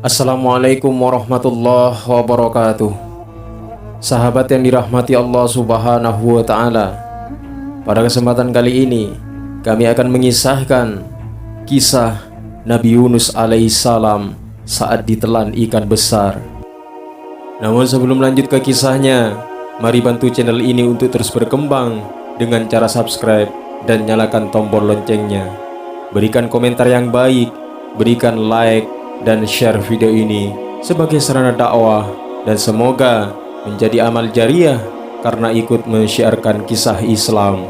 Assalamualaikum warahmatullahi wabarakatuh. Sahabat yang dirahmati Allah Subhanahu wa Ta'ala, pada kesempatan kali ini kami akan mengisahkan kisah Nabi Yunus alaihissalam saat ditelan ikan besar. Namun sebelum lanjut ke kisahnya, mari bantu channel ini untuk terus berkembang dengan cara subscribe dan nyalakan tombol loncengnya. Berikan komentar yang baik, berikan like dan share video ini sebagai sarana dakwah, dan semoga menjadi amal jariah karena ikut men-syiarkan kisah Islam.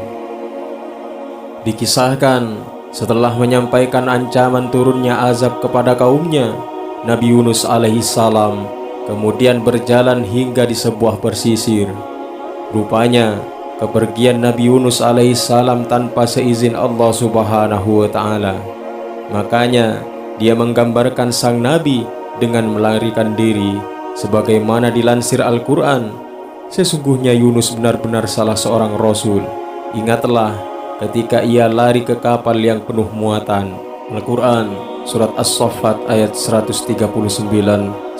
Dikisahkan setelah menyampaikan ancaman turunnya azab kepada kaumnya, Nabi Yunus alaihissalam kemudian berjalan hingga di sebuah pesisir. Rupanya kepergian Nabi Yunus alaihissalam tanpa seizin Allah Subhanahu wa Ta'ala. Makanya dia menggambarkan sang Nabi dengan melarikan diri, sebagaimana dilansir Al-Quran. Sesungguhnya Yunus benar-benar salah seorang Rasul. Ingatlah ketika ia lari ke kapal yang penuh muatan. Al-Quran Surat As-Saffat ayat 139-140.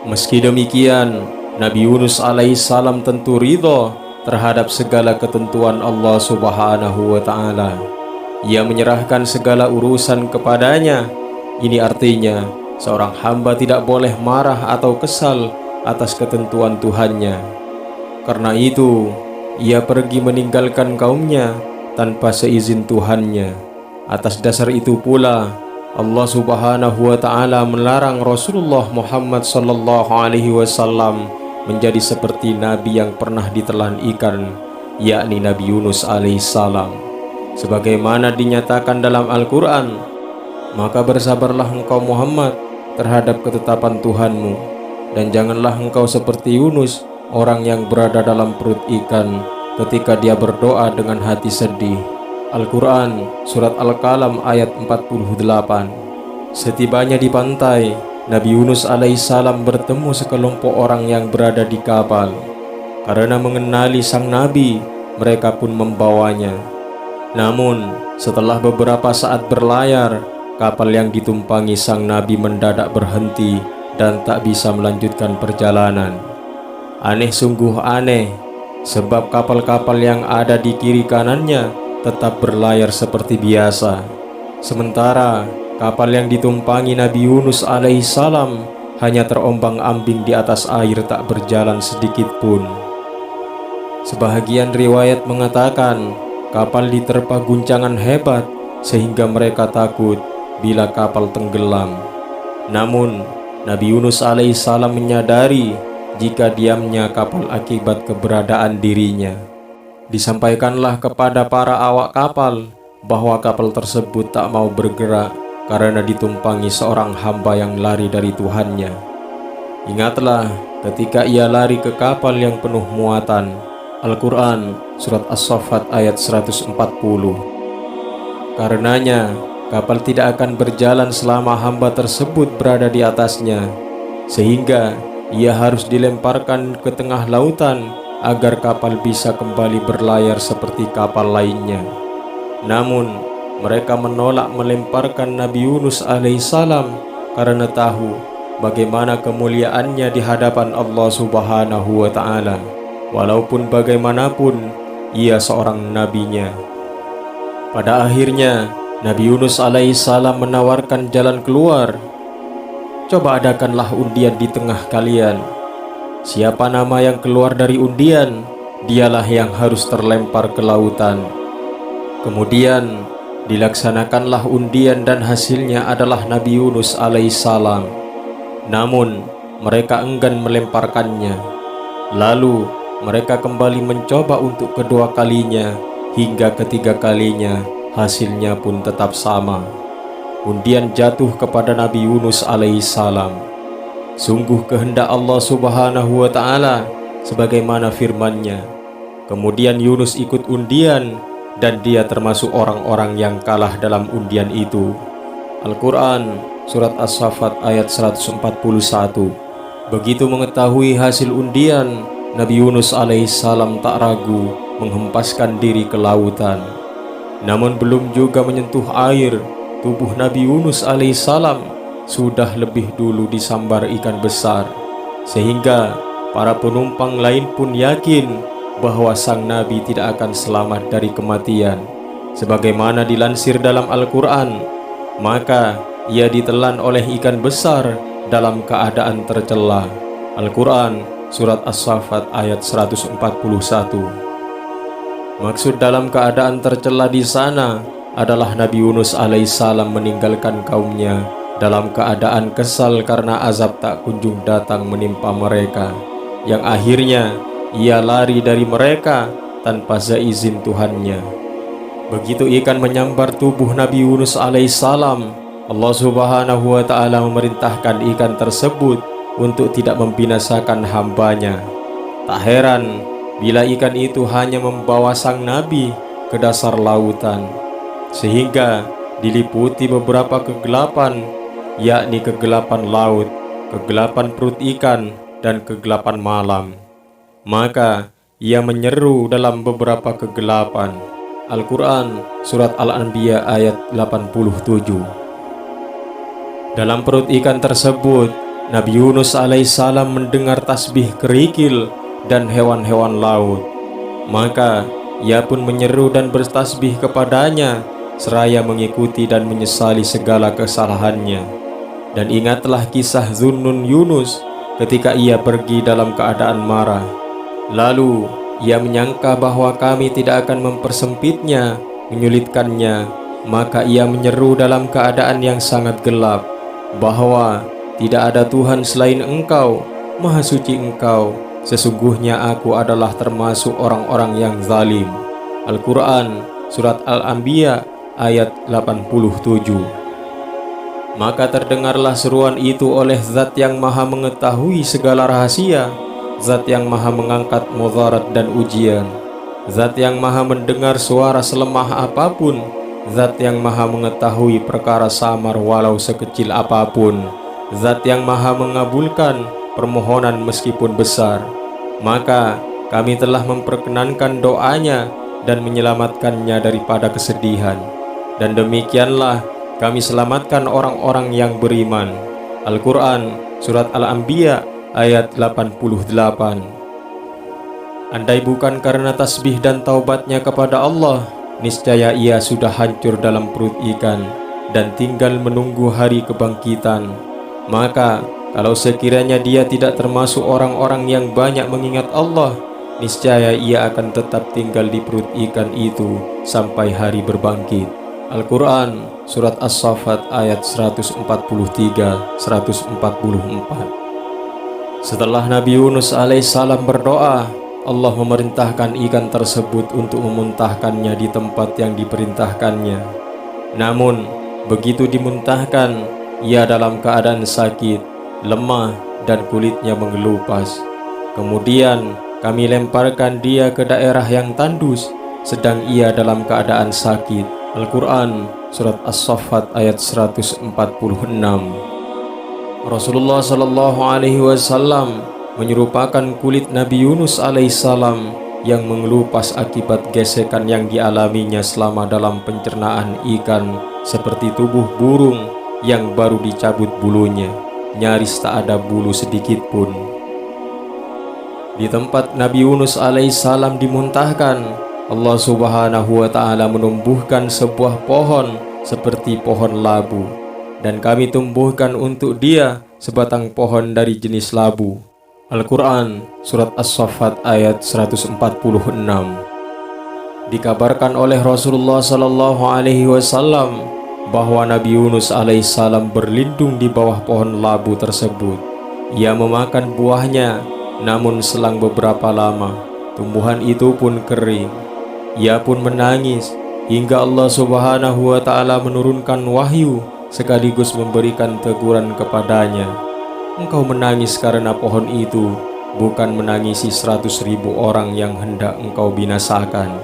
Meski demikian, Nabi Yunus alaihissalam tentu ridho terhadap segala ketentuan Allah Subhanahu wa Ta'ala. Ia menyerahkan segala urusan kepadanya. Ini artinya seorang hamba tidak boleh marah atau kesal atas ketentuan Tuhannya. Karena itu ia pergi meninggalkan kaumnya tanpa seizin Tuhannya. Atas dasar itu pula Allah Subhanahu wa Ta'ala melarang Rasulullah Muhammad sallallahu alaihi wasallam menjadi seperti nabi yang pernah ditelan ikan, yakni Nabi Yunus alaihissalam. Sebagaimana dinyatakan dalam Al-Quran, maka bersabarlah engkau Muhammad terhadap ketetapan Tuhanmu, dan janganlah engkau seperti Yunus, orang yang berada dalam perut ikan ketika dia berdoa dengan hati sedih. Al-Quran Surat Al-Qalam ayat 48. Setibanya di pantai, Nabi Yunus alaihissalam bertemu sekelompok orang yang berada di kapal. Karena mengenali sang Nabi, mereka pun membawanya. Namun setelah beberapa saat berlayar, kapal yang ditumpangi sang Nabi mendadak berhenti dan tak bisa melanjutkan perjalanan. Aneh sungguh aneh, sebab kapal-kapal yang ada di kiri kanannya tetap berlayar seperti biasa. Sementara kapal yang ditumpangi Nabi Yunus alaihissalam hanya terombang-ambing di atas air, tak berjalan sedikit pun. Sebahagian riwayat mengatakan kapal diterpa guncangan hebat sehingga mereka takut bila kapal tenggelam. Namun Nabi Yunus alaihissalam menyadari jika diamnya kapal akibat keberadaan dirinya. Disampaikanlah kepada para awak kapal bahwa kapal tersebut tak mau bergerak karena ditumpangi seorang hamba yang lari dari Tuhannya. Ingatlah ketika ia lari ke kapal yang penuh muatan. Al-Quran Surat As-Saffat ayat 140. Karenanya kapal tidak akan berjalan selama hamba tersebut berada di atasnya, sehingga ia harus dilemparkan ke tengah lautan agar kapal bisa kembali berlayar seperti kapal lainnya. Namun mereka menolak melemparkan Nabi Yunus alaihissalam karena tahu bagaimana kemuliaannya di hadapan Allah Subhanahu wa Ta'ala. Walaupun bagaimanapun ia seorang nabinya. Pada akhirnya Nabi Yunus alaihissalam menawarkan jalan keluar. Coba adakanlah undian di tengah kalian. Siapa nama yang keluar dari undian, dialah yang harus terlempar ke lautan. Kemudian dilaksanakanlah undian dan hasilnya adalah Nabi Yunus alaihissalam. Namun mereka enggan melemparkannya. Lalu mereka kembali mencoba untuk kedua kalinya, hingga ketiga kalinya hasilnya pun tetap sama. Undian jatuh kepada Nabi Yunus alaihissalam. Sungguh kehendak Allah Subhanahu wa Ta'ala, sebagaimana firman-Nya. Kemudian Yunus ikut undian dan dia termasuk orang-orang yang kalah dalam undian itu. Al-Quran Surat As-Saffat ayat 141. Begitu mengetahui hasil undian, Nabi Yunus alaihissalam tak ragu menghempaskan diri ke lautan. Namun belum juga menyentuh air, tubuh Nabi Yunus alaihissalam sudah lebih dulu disambar ikan besar, sehingga para penumpang lain pun yakin bahwa sang Nabi tidak akan selamat dari kematian. Sebagaimana dilansir dalam Al-Quran, maka ia ditelan oleh ikan besar dalam keadaan tercela. Al-Quran Surat As-Saffat ayat 141. Maksud dalam keadaan tercela di sana adalah Nabi Yunus alaihissalam meninggalkan kaumnya dalam keadaan kesal karena azab tak kunjung datang menimpa mereka, yang akhirnya ia lari dari mereka tanpa seizin Tuhannya. Begitu ikan menyambar tubuh Nabi Yunus alaihissalam, Allah Subhanahu wa ta'ala memerintahkan ikan tersebut untuk tidak membinasakan hambanya. Tak heran bila ikan itu hanya membawa sang Nabi ke dasar lautan, sehingga diliputi beberapa kegelapan, yakni kegelapan laut, kegelapan perut ikan, dan kegelapan malam. Maka ia menyeru dalam beberapa kegelapan. Al-Quran Surat Al-Anbiya ayat 87. Dalam perut ikan tersebut, Nabi Yunus alaihissalam mendengar tasbih kerikil dan hewan-hewan laut. Maka ia pun menyeru dan bertasbih kepadanya, seraya mengikuti dan menyesali segala kesalahannya. Dan ingatlah kisah Zunnun Yunus ketika ia pergi dalam keadaan marah. Lalu ia menyangka bahwa kami tidak akan mempersempitnya, menyulitkannya. Maka ia menyeru dalam keadaan yang sangat gelap, bahwa tidak ada Tuhan selain Engkau, Maha Suci Engkau. Sesungguhnya aku adalah termasuk orang-orang yang zalim. Al-Quran Surat Al-Anbiya ayat 87. Maka terdengarlah seruan itu oleh Zat yang Maha mengetahui segala rahasia, Zat yang Maha mengangkat mudarat dan ujian, Zat yang Maha mendengar suara selemah apapun, Zat yang Maha mengetahui perkara samar walau sekecil apapun, Zat yang Maha mengabulkan permohonan meskipun besar. Maka kami telah memperkenankan doanya dan menyelamatkannya daripada kesedihan. Dan demikianlah kami selamatkan orang-orang yang beriman. Al-Quran Surat Al-Anbiya ayat 88. Andai bukan karena tasbih dan taubatnya kepada Allah, niscaya ia sudah hancur dalam perut ikan dan tinggal menunggu hari kebangkitan. Maka kalau sekiranya dia tidak termasuk orang-orang yang banyak mengingat Allah, niscaya ia akan tetap tinggal di perut ikan itu sampai hari berbangkit. Al-Quran Surat As-Saffat ayat 143-144. Setelah Nabi Yunus alaihissalam berdoa, Allah memerintahkan ikan tersebut untuk memuntahkannya di tempat yang diperintahkannya. Namun begitu dimuntahkan, ia dalam keadaan sakit, lemah, dan kulitnya mengelupas. Kemudian kami lemparkan dia ke daerah yang tandus, sedang ia dalam keadaan sakit. Al-Quran Surat As-Saffat ayat 146. Rasulullah Shallallahu Alaihi Wasallam menyerupakan kulit Nabi Yunus alaihissalam yang mengelupas akibat gesekan yang dialaminya selama dalam pencernaan ikan, seperti tubuh burung yang baru dicabut bulunya, nyaris tak ada bulu sedikit pun. Di tempat Nabi Yunus alaihissalam dimuntahkan, Allah Subhanahu wa ta'ala menumbuhkan sebuah pohon seperti pohon labu, dan kami tumbuhkan untuk dia sebatang pohon dari jenis labu. Al-Quran Surat As-Saffat ayat 146. Dikabarkan oleh Rasulullah Sallallahu Alaihi Wasallam bahwa Nabi Yunus alaihissalam berlindung di bawah pohon labu tersebut. Ia memakan buahnya, namun selang beberapa lama tumbuhan itu pun kering. Ia pun menangis hingga Allah Subhanahu wa ta'ala menurunkan wahyu sekaligus memberikan teguran kepadanya. Engkau menangis karena pohon itu, bukan menangisi 100.000 orang yang hendak engkau binasakan.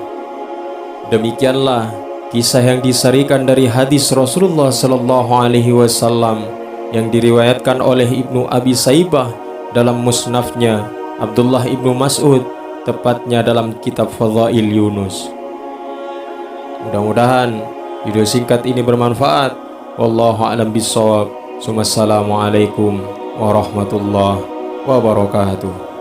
Demikianlah kisah yang disarikan dari hadis Rasulullah Sallallahu Alaihi Wasallam yang diriwayatkan oleh Ibnu Abi Saibah dalam musnafnya, Abdullah Ibnu Mas'ud tepatnya dalam kitab Fadhail Yunus. Mudah-mudahan video singkat ini bermanfaat Wallahu a'lam bishawab. Wassalamualaikum warahmatullahi wabarakatuh.